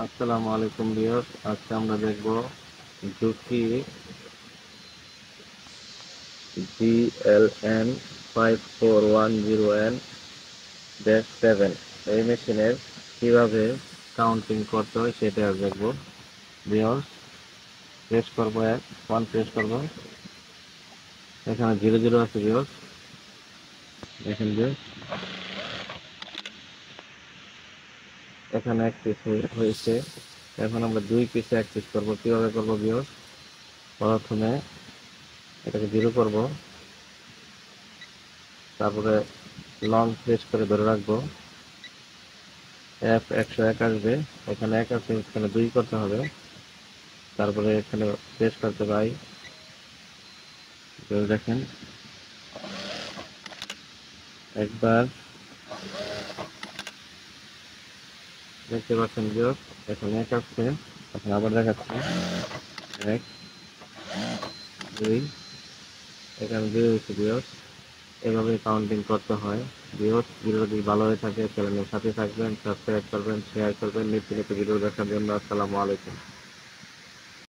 আসসালামু আলাইকুম ভিউয়ার্স, আজকে আমরা দেখব জুকি GLN 5410N-7 এই মেশিনের কিভাবে কাউন্টিং করতে হয় সেটা দেখব। ভিউয়ার্স, প্রেস করব, 1 প্রেস করব, এখানে 00 আছে। ভিউয়ার্স দেখেন যে এখানে 1 পিস হয়েছে। এখন আমরা 2 পিসে 1 পিস করব। কিভাবে করব ভিউয়ার্স? প্রথমে এটাকে 0 করব, তারপরে লং প্রেস করে ধরে রাখবো। F101 আসবে, এখানে 1 আছে, এখানে 2 করতে হবে। তারপরে এখানে প্রেস করতে পাই, দেখেন একবার দেখতে পাচ্ছেন যে এখানে 1 আসছে। এখন আবার দেখাচ্ছি, 1 2, এখানে 2 হয়েছে। ভিউয়ার্স, এভাবে কাউন্টিং করতে হয়। ভিউয়ার্স, ভিডিও যদি ভালো হয়ে থাকে চ্যানেলের সাথে থাকবেন, সাবস্ক্রাইব করবেন, শেয়ার করবেন। নিত্য নতুন ভিডিও দেখার জন্য। আসসালামু আলাইকুম।